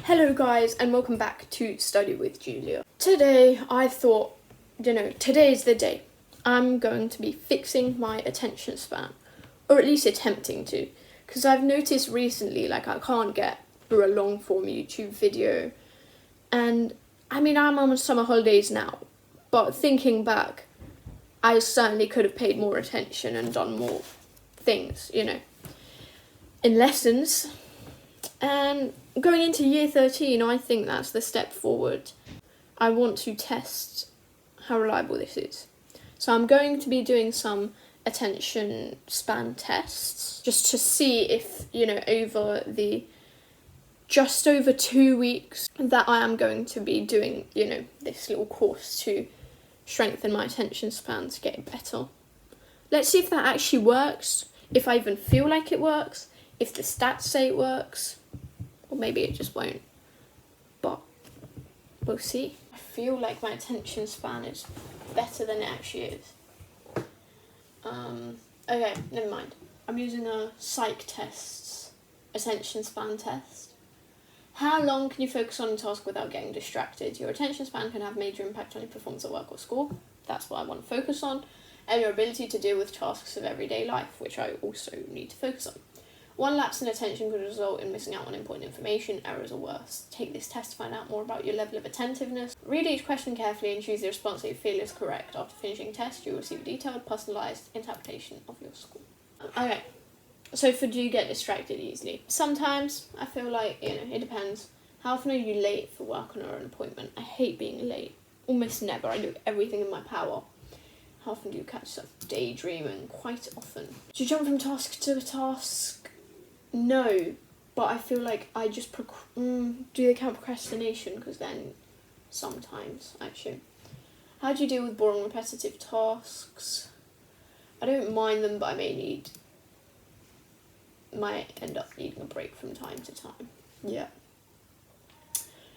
Hello guys and welcome back to Study with Julia. Today I thought, today's the day. I'm going to be fixing my attention span, or at least attempting to, because I've noticed recently I can't get through a long form YouTube video, and I'm on summer holidays now, but thinking back, I certainly could have paid more attention and done more things, in lessons. And going into year 13, I think that's the step forward. I want to test how reliable this is. So I'm going to be doing some attention span tests just to see if, over the just over 2 weeks that I am going to be doing, this little course to strengthen my attention span to get better. Let's see if that actually works, if I even feel like it works, if the stats say it works. Or maybe it just won't, but we'll see. I feel like my attention span is better than it actually is. Okay, never mind. I'm using a psych tests attention span test. How long can you focus on a task without getting distracted? Your attention span can have major impact on your performance at work or school. That's what I want to focus on. And your ability to deal with tasks of everyday life, which I also need to focus on. One lapse in attention could result in missing out on important information, errors or worse. Take this test to find out more about your level of attentiveness. Read each question carefully and choose the response that you feel is correct. After finishing the test, you will receive a detailed, personalised interpretation of your score. Okay, so do you get distracted easily? Sometimes. I feel like, it depends. How often are you late for work or an appointment? I hate being late. Almost never. I do everything in my power. How often do you catch yourself daydreaming? Quite often. Do you jump from task to task? No, but I feel like I just do they count procrastination? Because then sometimes, actually. How do you deal with boring repetitive tasks? I don't mind them, but I might end up needing a break from time to time. Yeah.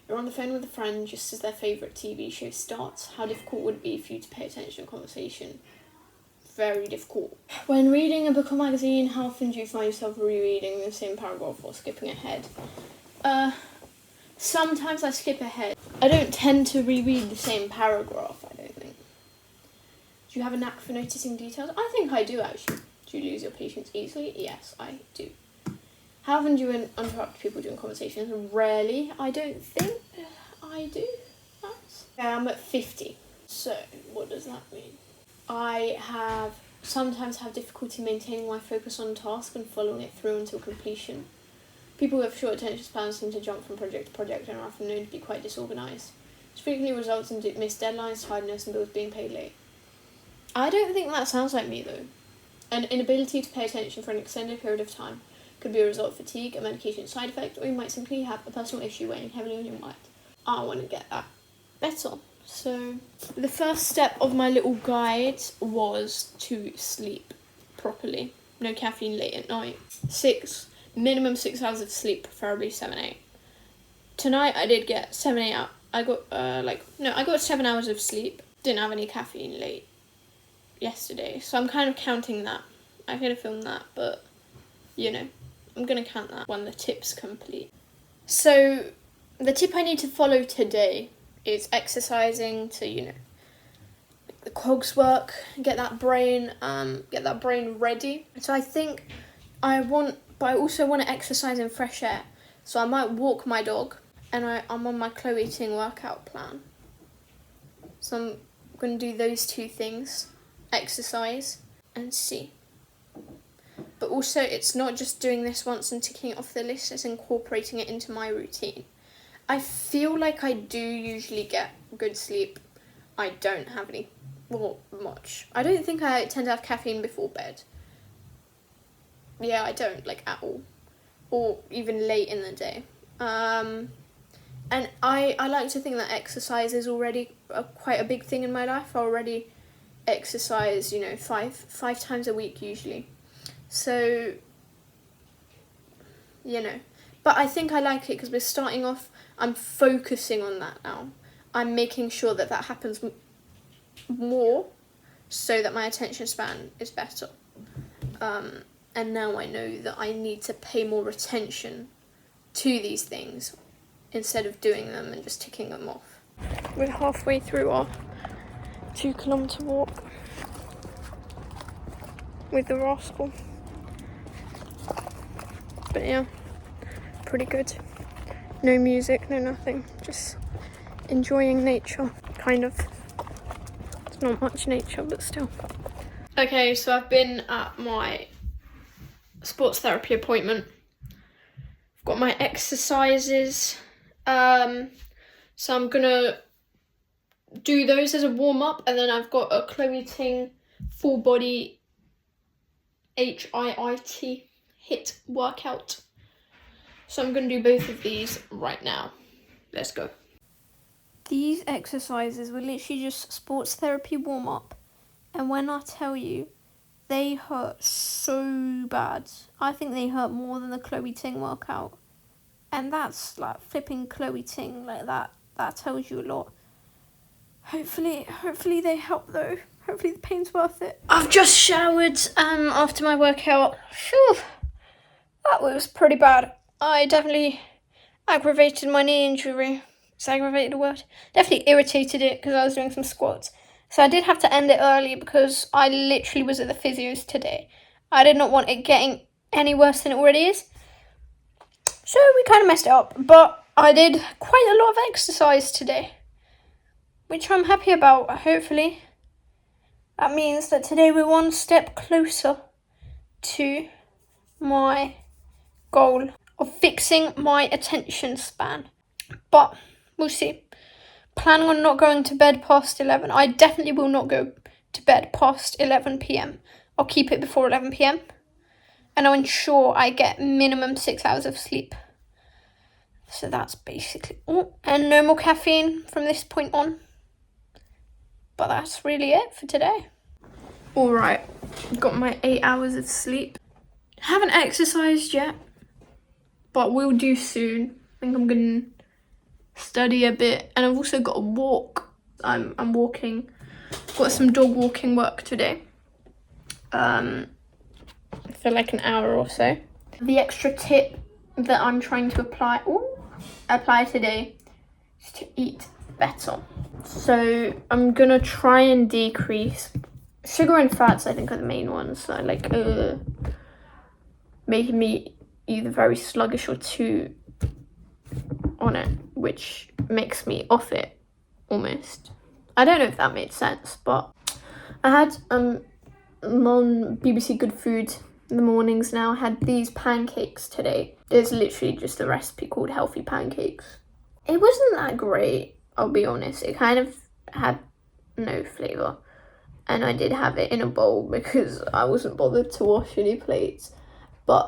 You're on the phone with a friend just as their favourite TV show starts. How difficult would it be for you to pay attention to conversation? Very difficult. When reading a book or magazine, how often do you find yourself rereading the same paragraph or skipping ahead? Sometimes I skip ahead. I don't tend to reread the same paragraph, I don't think. Do you have a knack for noticing details? I think I do, actually. Do you lose your patience easily? Yes, I do. How often do you interrupt people during conversations? Rarely. I don't think I do. I'm at 50. So, what does that mean? I sometimes have difficulty maintaining my focus on a task and following it through until completion. People with short attention spans seem to jump from project to project and are often known to be quite disorganised. This frequently results in missed deadlines, tiredness and bills being paid late. I don't think that sounds like me though. An inability to pay attention for an extended period of time could be a result of fatigue, a medication side effect, or you might simply have a personal issue weighing heavily on your mind. I want to get that better. So, the first step of my little guide was to sleep properly. No caffeine late at night. Minimum 6 hours of sleep, preferably 7-8. Tonight I did get 7-8 out. I got 7 hours of sleep. Didn't have any caffeine late yesterday. So I'm kind of counting that. I could have filmed that, but, I'm going to count that when the tip's complete. So, the tip I need to follow today is exercising to, make the cogs work, get that brain ready. So I think I also want to exercise in fresh air. So I might walk my dog, and I'm on my Chloe Ting workout plan. So I'm going to do those two things, exercise and see. But also it's not just doing this once and ticking it off the list, it's incorporating it into my routine. I feel like I do usually get good sleep. I don't have much. I don't think I tend to have caffeine before bed. Yeah, I don't, at all. Or even late in the day. And I like to think that exercise is already quite a big thing in my life. I already exercise, five times a week usually. So, But I think I like it because we're starting off, I'm focusing on that now. I'm making sure that happens more so that my attention span is better. And now I know that I need to pay more attention to these things instead of doing them and just ticking them off. We're halfway through our 2-kilometre walk with the rascal. But yeah, pretty good. No music, no nothing, just enjoying nature, kind of. It's not much nature, but still. Okay, so I've been at my sports therapy appointment. I've got my exercises. So I'm gonna do those as a warm-up, and then I've got a Chloe Ting full body HIIT workout. So I'm gonna do both of these right now. Let's go. These exercises were literally just sports therapy warm-up, and when I tell you, they hurt so bad. I think they hurt more than the Chloe Ting workout. And that's like flipping Chloe Ting like that. That tells you a lot. Hopefully they help though. Hopefully the pain's worth it. I've just showered after my workout. Phew, that was pretty bad. I definitely aggravated my knee injury. It's aggravated the word. Definitely irritated it because I was doing some squats. So I did have to end it early because I literally was at the physio's today. I did not want it getting any worse than it already is. So we kind of messed it up. But I did quite a lot of exercise today, which I'm happy about, hopefully. That means that today we're one step closer to my goal of fixing my attention span. But we'll see. Planning on not going to bed past 11. I definitely will not go to bed past 11 p.m. I'll keep it before 11 p.m. And I'll ensure I get minimum 6 hours of sleep. So that's basically all. And no more caffeine from this point on. But that's really it for today. Alright, got my 8 hours of sleep. Haven't exercised yet, but will do soon. I think I'm going to study a bit, and I've also got a walk. I'm walking. Got some dog walking work today. For like an hour or so. The extra tip that I'm trying to apply today is to eat better. So I'm gonna try and decrease sugar and fats. I think are the main ones that like making me either very sluggish or too on it, which makes me off it almost. I don't know if that made sense, but I had on BBC Good Food in the mornings now. I had these pancakes today. There's literally just a recipe called Healthy Pancakes. It wasn't that great, I'll be honest. It kind of had no flavour, and I did have it in a bowl because I wasn't bothered to wash any plates. But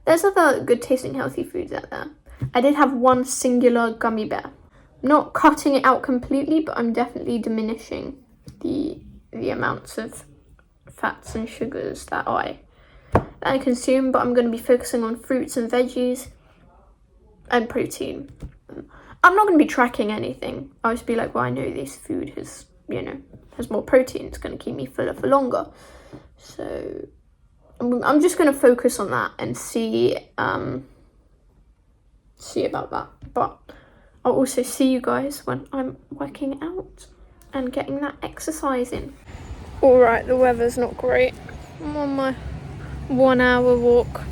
there's other good tasting healthy foods out there. I did have one singular gummy bear. Not cutting it out completely, but I'm definitely diminishing the amounts of fats and sugars that I consume. But I'm going to be focusing on fruits and veggies and protein. I'm not going to be tracking anything. I'll just be like, well, I know this food has more protein. It's going to keep me fuller for longer. So I'm just going to focus on that and see about that. But I'll also see you guys when I'm working out and getting that exercise in. Alright, the weather's not great. I'm on my 1 hour walk.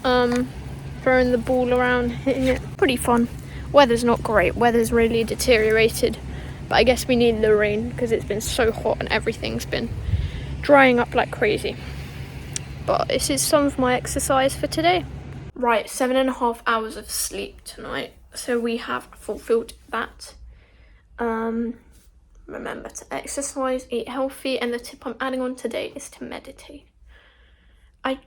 Throwing the ball around, hitting it. Pretty fun. Weather's not great. Weather's really deteriorated. But I guess we need the rain because it's been so hot and everything's been drying up like crazy. But this is some of my exercise for today. Right, 7.5 hours of sleep tonight. So we have fulfilled that. Remember to exercise, eat healthy, and the tip I'm adding on today is to meditate. I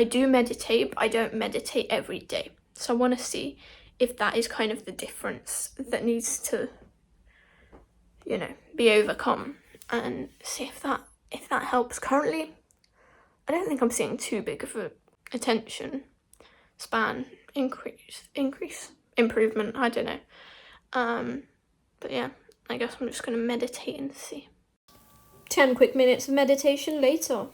do meditate, but I don't meditate every day. So I want to see if that is kind of the difference that needs to, be overcome, and see if that helps. Currently, I don't think I'm seeing too big of a attention span improvement. I don't know. But yeah, I guess I'm just going to meditate and see. 10 quick minutes of meditation later.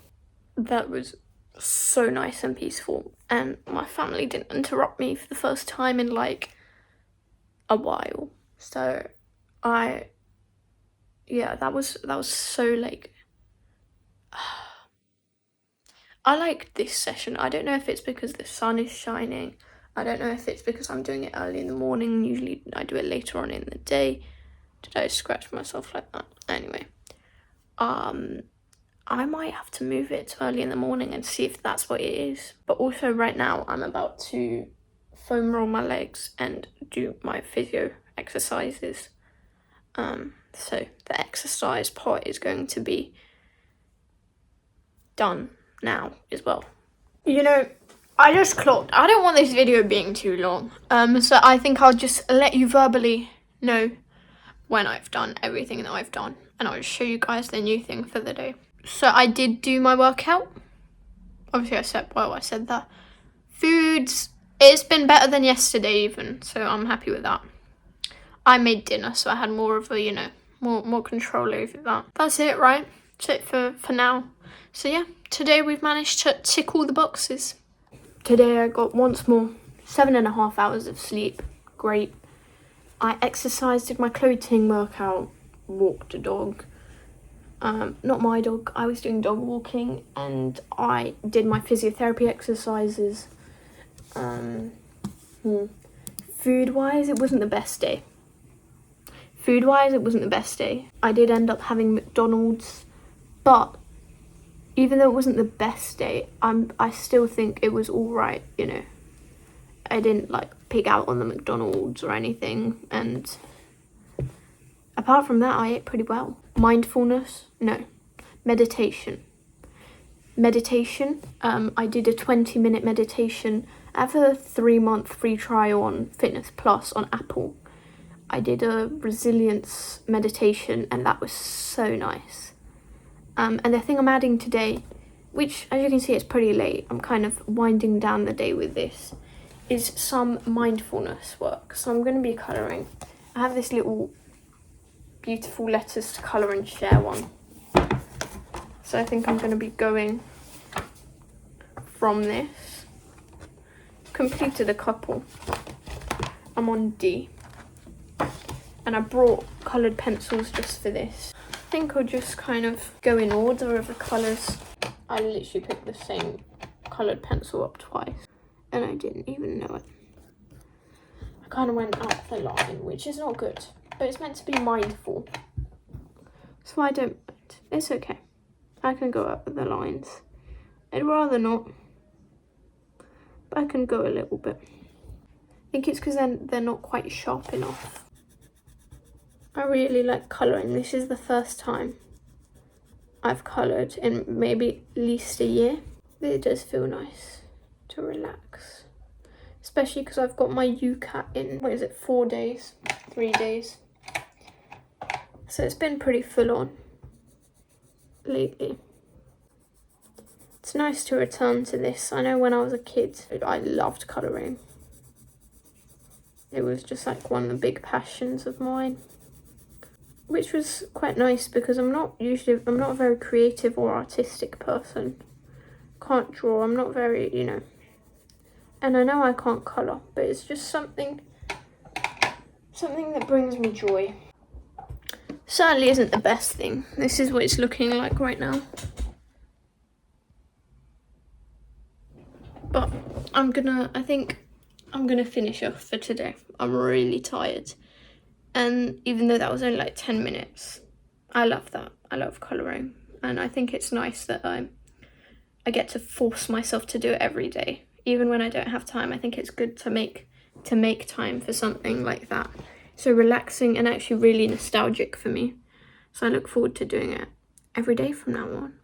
That was so nice and peaceful. and my family didn't interrupt me for the first time in like a while. So that was so like I like this session. I don't know if it's because the sun is shining. I don't know if it's because I'm doing it early in the morning. Usually I do it later on in the day. Did I scratch myself like that? Anyway, I might have to move it to early in the morning and see if that's what it is. But also right now I'm about to foam roll my legs and do my physio exercises. So the exercise part is going to be done now as well. You know, I just clocked. I don't want this video being too long. So I think I'll just let you verbally know when I've done everything that I've done, and I'll just show you guys the new thing for the day. So I did do my workout. Obviously I said that. Foods, it's been better than yesterday even, so I'm happy with that. I made dinner, so I had more of a, you know, more control over that. That's it, right? That's it for now. So yeah, today we've managed to tick all the boxes. Today I got once more 7.5 hours of sleep. Great. I exercised, did my clothing workout, walked a dog. Not my dog, I was doing dog walking, and I did my physiotherapy exercises. Food-wise, it wasn't the best day. I did end up having McDonald's, but even though it wasn't the best day, I still think it was all right, you know. I didn't like pig out on the McDonald's or anything, and apart from that, I ate pretty well. Mindfulness? No. Meditation. I did a 20-minute meditation. I have a 3-month free trial on Fitness Plus on Apple. I did a resilience meditation, and that was so nice. And the thing I'm adding today, which as you can see it's pretty late, I'm kind of winding down the day with this, is some mindfulness work. So I'm going to be colouring. I have this little beautiful letters to colour and share one. So I think I'm going to be going from this. Completed a couple. I'm on D. And I brought coloured pencils just for this. I think I'll just kind of go in order of the colours. I literally picked the same coloured pencil up twice, and I didn't even know it. I kind of went up the line, which is not good, but it's meant to be mindful. So I don't mind. It's okay. I can go up the lines. I'd rather not, but I can go a little bit. I think it's because they're not quite sharp enough. I really like colouring. This is the first time I've coloured in maybe at least a year. It does feel nice to relax. Especially because I've got my UCAT in, 4 days? 3 days. So it's been pretty full on lately. It's nice to return to this. I know when I was a kid, I loved colouring. It was just like one of the big passions of mine. Which was quite nice because I'm not a very creative or artistic person. Can't draw, I'm not very, you know. And I know I can't colour, but it's just something that brings me joy. Certainly isn't the best thing. This is what it's looking like right now. But I think I'm gonna finish off for today. I'm really tired. And even though that was only like 10 minutes, I love that. I love colouring. And I think it's nice that I get to force myself to do it every day. Even when I don't have time, I think it's good to make time for something like that. So relaxing and actually really nostalgic for me. So I look forward to doing it every day from now on.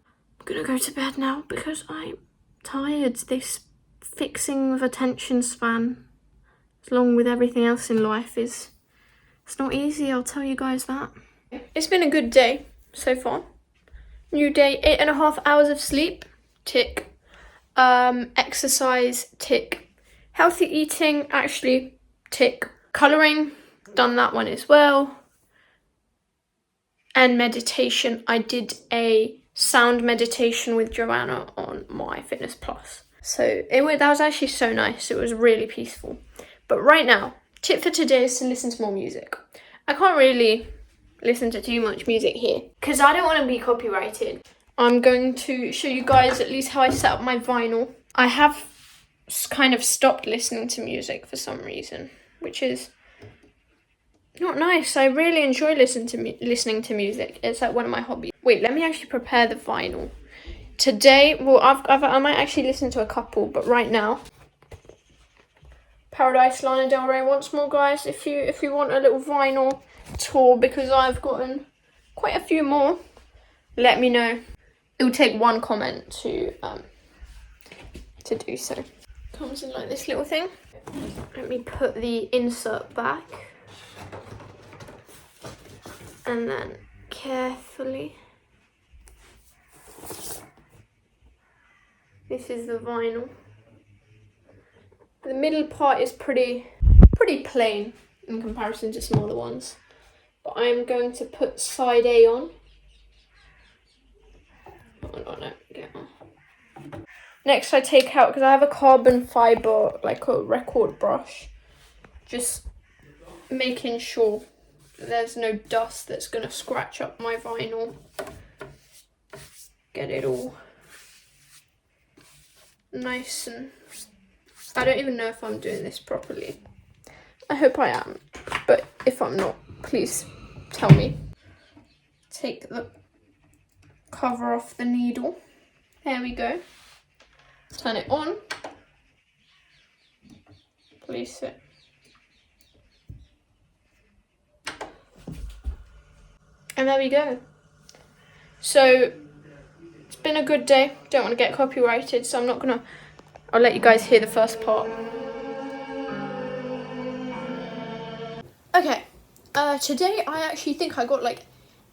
I'm gonna go to bed now because I'm tired. This fixing of attention span, along with everything else in life, it's not easy, I'll tell you guys that. It's been a good day so far. New day, 8.5 hours of sleep, tick. Exercise, tick. Healthy eating, actually, tick. Colouring, done that one as well. And meditation, I did a sound meditation with Joanna on my Fitness Plus. So that was actually so nice. It was really peaceful. But right now, tip for today is to listen to more music. I can't really listen to too much music here because I don't want to be copyrighted. I'm going to show you guys at least how I set up my vinyl. I have kind of stopped listening to music for some reason, which is not nice. I really enjoy listening to music. It's like one of my hobbies. Wait, let me actually prepare the vinyl. Today, well, I might actually listen to a couple, but right now, Paradise, Lana Del Rey once more, guys. If you want a little vinyl tour, because I've gotten quite a few more, let me know. It will take one comment to do so. Comes in like this little thing. Let me put the insert back, and then carefully. This is the vinyl. The middle part is pretty plain in comparison to smaller ones. But I'm going to put side A on. Oh no, get on. Next I take out, because I have a carbon fibre, like a record brush, just making sure there's no dust that's going to scratch up my vinyl. Get it all nice, and I don't even know if I'm doing this properly. I hope I am, but if I'm not, please tell me. Take the cover off the needle. There we go. Turn it on. Place it. And there we go. So it's been a good day. Don't want to get copyrighted, so I'll let you guys hear the first part. Okay, today I actually think I got like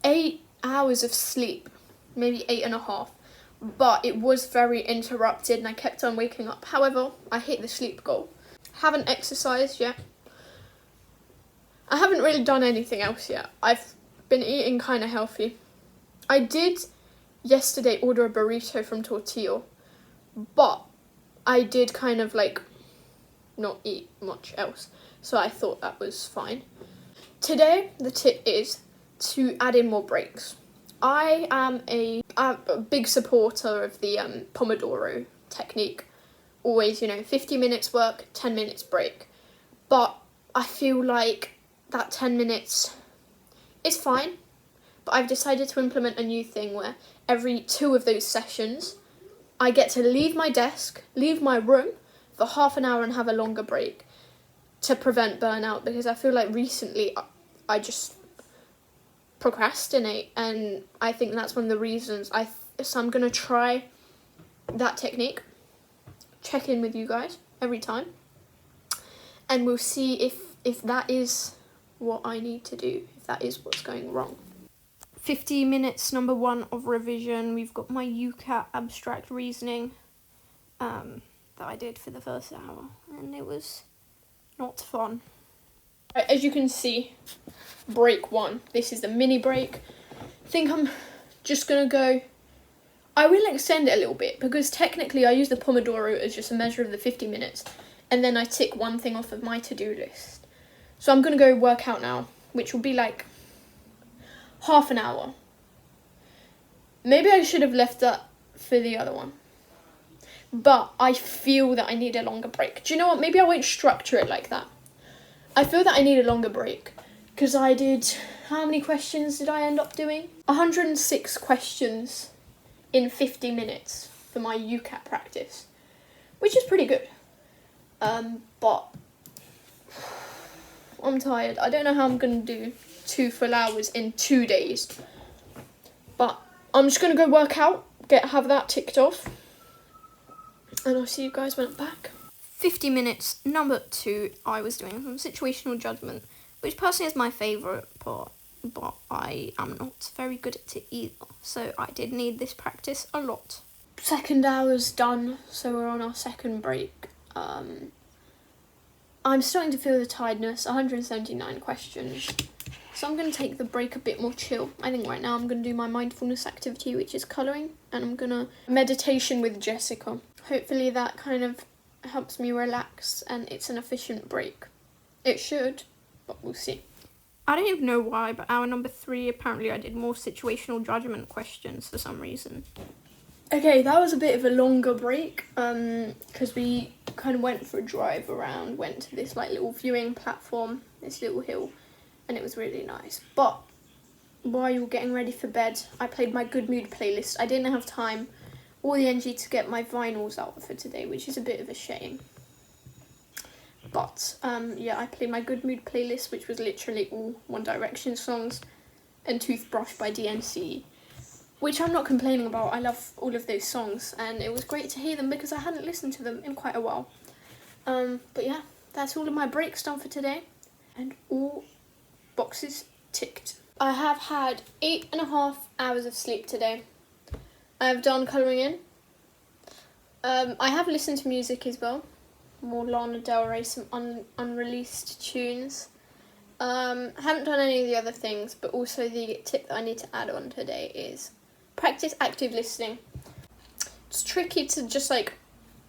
8 hours of sleep, maybe 8.5, but it was very interrupted and I kept on waking up. However, I hit the sleep goal. Haven't exercised yet. I haven't really done anything else yet. I've been eating kind of healthy. I did yesterday order a burrito from Tortillo, but I did kind of like not eat much else, so I thought that was fine. Today, the tip is to add in more breaks. I am a big supporter of the Pomodoro technique. Always, 50 minutes work, 10 minutes break. But I feel like that 10 minutes is fine, but I've decided to implement a new thing where every 2 of those sessions, I get to leave my desk, leave my room for half an hour and have a longer break to prevent burnout, because I feel like recently I just procrastinate, and I think that's one of the reasons. So I'm going to try that technique, check in with you guys every time, and we'll see if that is what I need to do, if that is what's going wrong. 50 minutes, number 1 of revision. We've got my UCAT abstract reasoning that I did for the first hour, and it was not fun. As you can see, break 1. This is the mini break. I think I'm just going to go... I will extend it a little bit, because technically I use the Pomodoro as just a measure of the 50 minutes, and then I tick one thing off of my to-do list. So I'm going to go work out now, which will be like half an hour. Maybe I should have left that for the other one. But I feel that I need a longer break. Do you know what? Maybe I won't structure it like that. I feel that I need a longer break, because I did... How many questions did I end up doing? 106 questions in 50 minutes for my UCAT practice, which is pretty good. But I'm tired. I don't know how I'm going to do 2 full hours in 2 days. But I'm just going to go work out, have that ticked off, and I'll see you guys when I'm back. 50 minutes, number 2, I was doing some situational judgment, which personally is my favourite part, but I am not very good at it either, so I did need this practice a lot. Second hour's done, so we're on our second break. I'm starting to feel the tiredness, 179 questions, so I'm going to take the break a bit more chill. I think right now I'm going to do my mindfulness activity, which is colouring, and I'm going to meditation with Jessica. Hopefully that kind of helps me relax and it's an efficient break. It should, but we'll see. I don't even know why, but hour number 3, apparently I did more situational judgment questions for some reason. Okay, that was a bit of a longer break, because we kind of went for a drive around, went to this like little viewing platform, this little hill, and it was really nice. But while you were getting ready for bed, I played my Good Mood playlist. I didn't have time or the energy to get my vinyls out for today, which is a bit of a shame. But yeah, I played my Good Mood playlist, which was literally all One Direction songs and Toothbrush by DNC, which I'm not complaining about. I love all of those songs, and it was great to hear them because I hadn't listened to them in quite a while. But yeah, that's all of my breaks done for today, and all boxes ticked. I have had 8.5 hours of sleep today. I have done colouring in. I have listened to music as well. More Lana Del Rey, some unreleased tunes. Haven't done any of the other things, but also the tip that I need to add on today is practice active listening. It's tricky to just like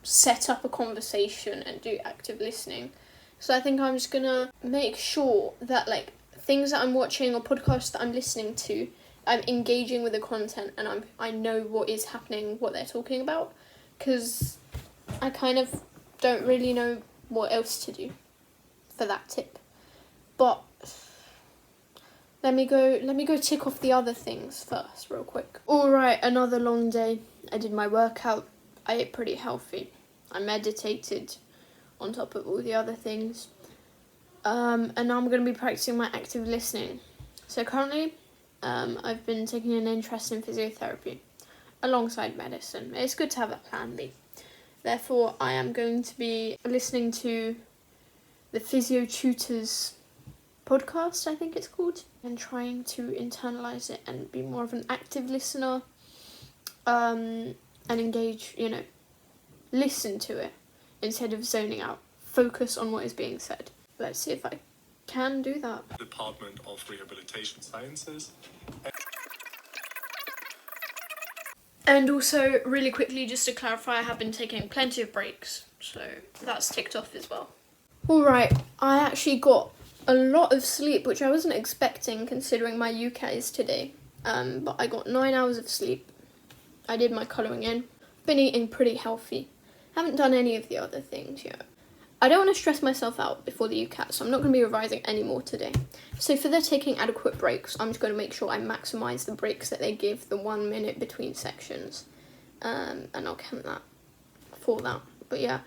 set up a conversation and do active listening. So I think I'm just gonna make sure that like things that I'm watching or podcasts that I'm listening to, I'm engaging with the content and I know what is happening, what they're talking about, because I kind of don't really know what else to do for that tip. But let me go tick off the other things first real quick. Alright, another long day. I did my workout. I ate pretty healthy. I meditated on top of all the other things. And now I'm going to be practicing my active listening. So currently, I've been taking an interest in physiotherapy alongside medicine. It's good to have a plan B. Therefore, I am going to be listening to the Physio Tutors podcast, I think it's called, and trying to internalise it and be more of an active listener, and engage, listen to it instead of zoning out. Focus on what is being said. Let's see if I can do that. Department of Rehabilitation Sciences. And also, really quickly, just to clarify, I have been taking plenty of breaks, so that's ticked off as well. Alright, I actually got a lot of sleep, which I wasn't expecting considering my UCAS today, but I got 9 hours of sleep. I did my colouring in. Been eating pretty healthy. Haven't done any of the other things yet. I don't want to stress myself out before the UCAT, so I'm not going to be revising any more today. So for the taking adequate breaks, I'm just going to make sure I maximise the breaks that they give, the 1 minute between sections, and I'll count that for that. But yeah,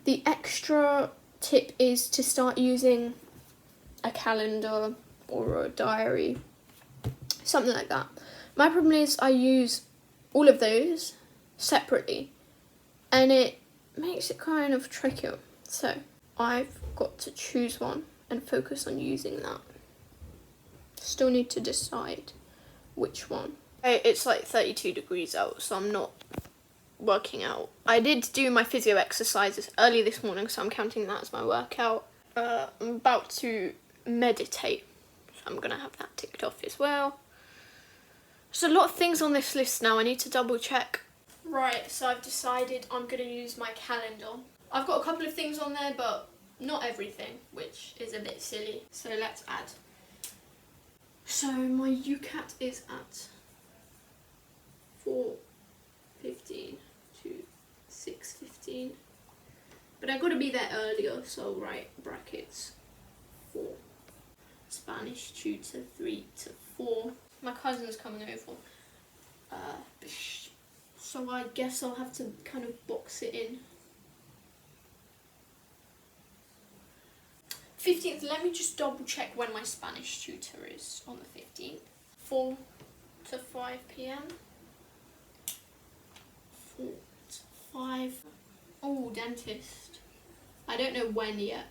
the extra tip is to start using a calendar or a diary, something like that. My problem is I use all of those separately, and it makes it kind of trickier. So I've got to choose one and focus on using that. Still need to decide which one. It's like 32 degrees out, so I'm not working out. I did do my physio exercises early this morning, so I'm counting that as my workout. I'm about to meditate, so I'm going to have that ticked off as well. There's a lot of things on this list now. I need to double check. Right, so I've decided I'm going to use my calendar. I've got a couple of things on there, but not everything, which is a bit silly. So let's add. So my UCAT is at 4:15 to 6:15. But I've got to be there earlier, so I'll write brackets 4. Spanish tutor 3 to 4. My cousin's coming over. So I guess I'll have to kind of box it in. 15th, let me just double check when my Spanish tutor is on the 15th. 4 to 5 p.m. 4 to 5. Oh, dentist. I don't know when yet.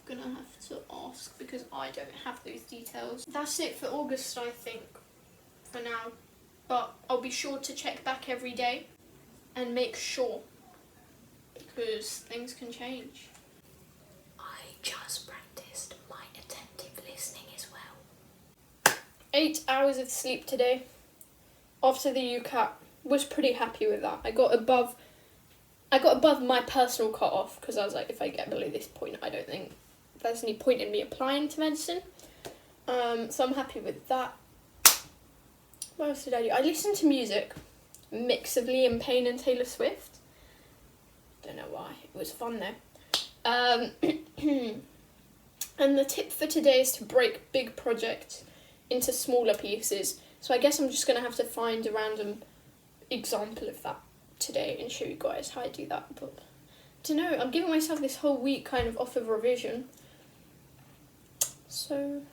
I'm gonna have to ask because I don't have those details. That's it for August, I think, for now. But I'll be sure to check back every day and make sure, because things can change. I just practiced my attentive listening as well. 8 hours of sleep today after the UCAT. Was pretty happy with that. I got above I got above my personal cut-off because I was like, if I get below this point, I don't think there's any point in me applying to medicine. So I'm happy with that. What else did I do? I listened to music, mix of Liam Payne and Taylor Swift. Don't know why. It was fun though. And the tip for today is to break big projects into smaller pieces. So I guess I'm just going to have to find a random example of that today and show you guys how I do that. But I don't know, I'm giving myself this whole week kind of off of revision. So,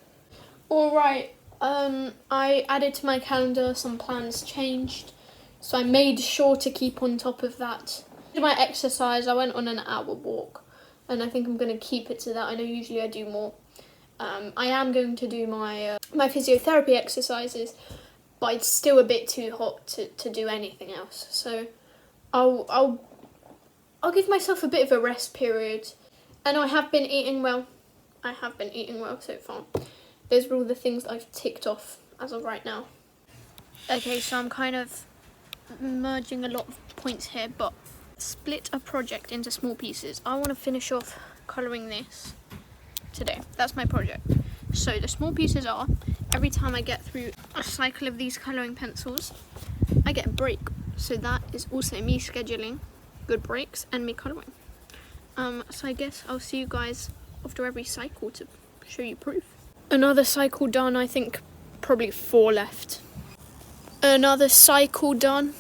alright, I added to my calendar, some plans changed. So I made sure to keep on top of that. Did my exercise, I went on an hour walk. And I think I'm going to keep it to that. I know usually I do more. I am going to do my my physiotherapy exercises, but it's still a bit too hot to do anything else. So I'll give myself a bit of a rest period. And I have been eating well. I have been eating well so far. Those were all the things I've ticked off as of right now. Okay, so I'm kind of merging a lot of points here, but split a project into small pieces. I want to finish off colouring this today. That's my project. So the small pieces are, every time I get through a cycle of these colouring pencils, I get a break. So that is also me scheduling good breaks and me colouring. So I guess I'll see you guys after every cycle to show you proof. Another cycle done, I think probably 4 left. Another cycle done.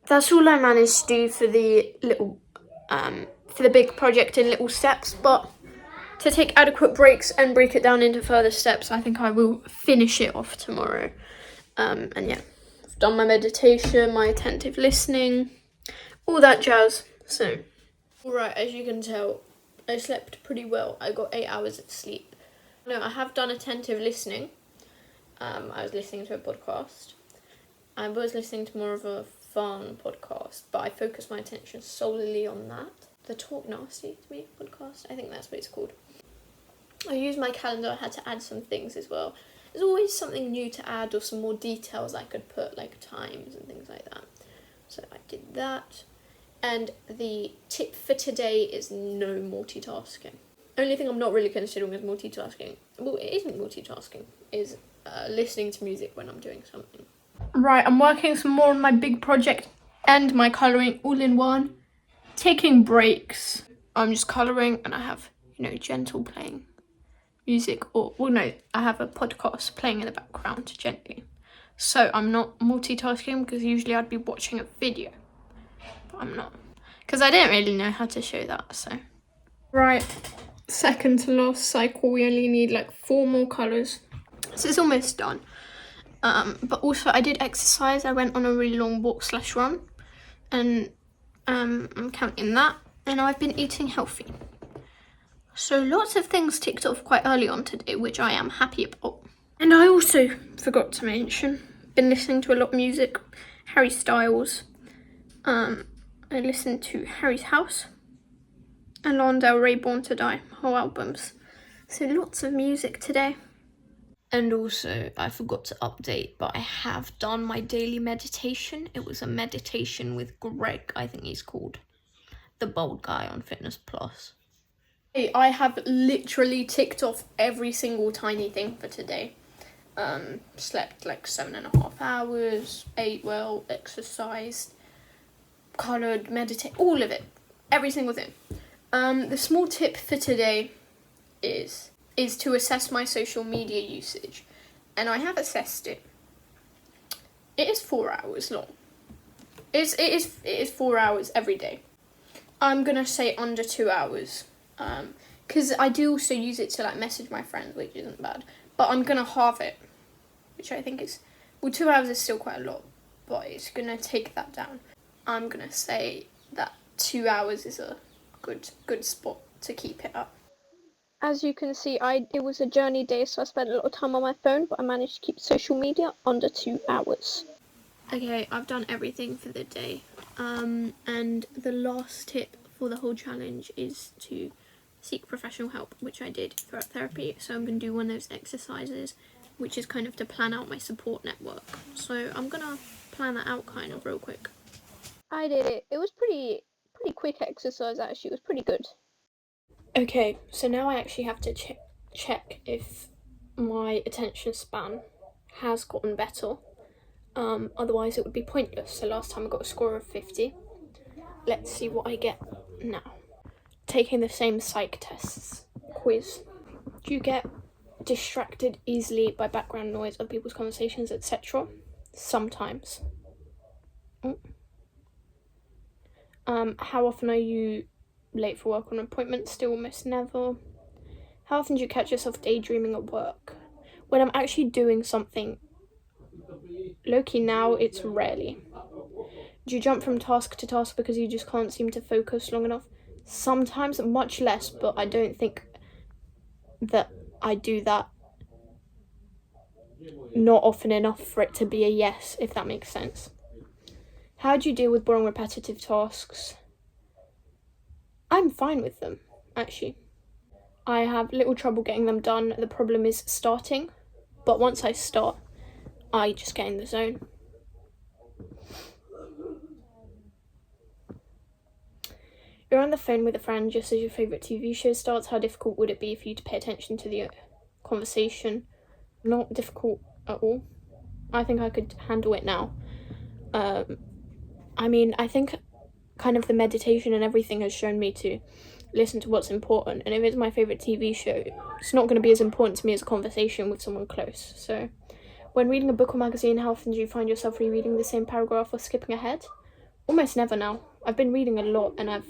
That's all I managed to do for the little, for the big project in little steps, but to take adequate breaks and break it down into further steps, I think I will finish it off tomorrow. And yeah, I've done my meditation, my attentive listening, all that jazz. So, alright, as you can tell, I slept pretty well. I got 8 hours of sleep. No, I have done attentive listening. I was listening to a podcast. I was listening to more of a fun podcast, but I focused my attention solely on that. The Talk Nasty to Me podcast, I think that's what it's called. I used my calendar, I had to add some things as well. There's always something new to add or some more details I could put, like times and things like that. So I did that. And the tip for today is no multitasking. Only thing I'm not really considering as multitasking, well, it isn't multitasking, is listening to music when I'm doing something. Right, I'm working some more on my big project and my colouring all in one. Taking breaks. I'm just colouring and I have, gentle playing music. I have a podcast playing in the background gently. So I'm not multitasking because usually I'd be watching a video. But I'm not. Because I didn't really know how to show that, so. Right, second to last cycle. We only need like 4 more colours. So it's almost done. But also I did exercise. I went on a really long walk/run and I'm counting that, and I've been eating healthy. So lots of things ticked off quite early on today, which I am happy about. And I also forgot to mention, been listening to a lot of music, Harry Styles. I listened to Harry's House and Lana Del Rey Born to Die, whole albums. So lots of music today. And also, I forgot to update, but I have done my daily meditation. It was a meditation with Greg, I think he's called. The bald guy on Fitness Plus. I have literally ticked off every single tiny thing for today. Slept like 7.5 hours, ate well, exercised, coloured, meditate, all of it. Every single thing. The small tip for today is to assess my social media usage, and I have assessed it. It is 4 hours long. It is 4 hours every day. I'm gonna say under 2 hours, because I do also use it to like message my friends, which isn't bad. But I'm gonna halve it, which I think is 2 hours is still quite a lot, but it's gonna take that down. I'm gonna say that 2 hours is a good spot to keep it up. As you can see, it was a journey day, so I spent a lot of time on my phone, but I managed to keep social media under 2 hours. Okay, I've done everything for the day. And the last tip for the whole challenge is to seek professional help, which I did throughout therapy. So I'm going to do one of those exercises, which is kind of to plan out my support network. So I'm going to plan that out kind of real quick. I did it. It was pretty quick exercise actually. It was pretty good. Okay, so now I actually have to check if my attention span has gotten better. Otherwise it would be pointless. So last time I got a score of 50. Let's see what I get now. Taking the same psych tests quiz. Do you get distracted easily by background noise of people's conversations, etc.? Sometimes. How often are you late for work or an appointment? Still almost never. How often do you catch yourself daydreaming at work? When I'm actually doing something, low-key now, it's rarely. Do you jump from task to task because you just can't seem to focus long enough? Sometimes, much less, but I don't think that I do that not often enough for it to be a yes, if that makes sense. How do you deal with boring repetitive tasks? I'm fine with them, actually. I have little trouble getting them done. The problem is starting, but once I start, I just get in the zone. You're on the phone with a friend just as your favourite TV show starts. How difficult would it be for you to pay attention to the conversation? Not difficult at all. I think I could handle it now. I mean, I think kind of the meditation and everything has shown me to listen to what's important. And if it's my favourite TV show, it's not going to be as important to me as a conversation with someone close. So when reading a book or magazine, how often do you find yourself rereading the same paragraph or skipping ahead? Almost never now. I've been reading a lot and I've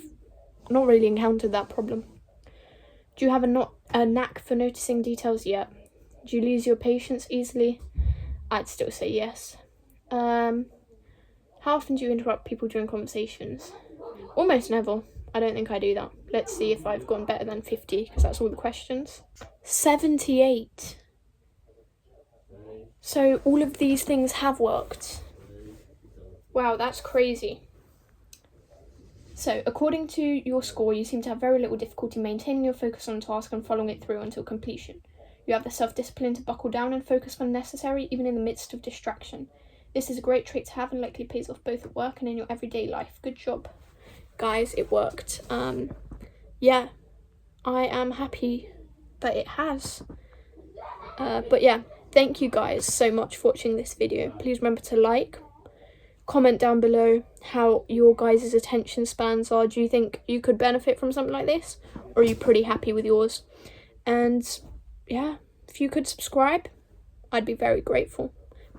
not really encountered that problem. Do you have a knack for noticing details yet? Do you lose your patience easily? I'd still say yes. How often do you interrupt people during conversations? Almost never. I don't think I do that. Let's see if I've gone better than 50, because that's all the questions. 78. So all of these things have worked. Wow, that's crazy. So, according to your score, you seem to have very little difficulty maintaining your focus on a task and following it through until completion. You have the self-discipline to buckle down and focus when necessary, even in the midst of distraction. This is a great trait to have and likely pays off both at work and in your everyday life. Good job. Guys, it worked. Yeah, I am happy that it has. But yeah, thank you guys so much for watching this video. Please remember to like, comment down below how your guys' attention spans are. Do you think you could benefit from something like this? Or are you pretty happy with yours? And yeah, if you could subscribe, I'd be very grateful.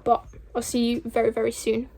But I'll see you very, very soon.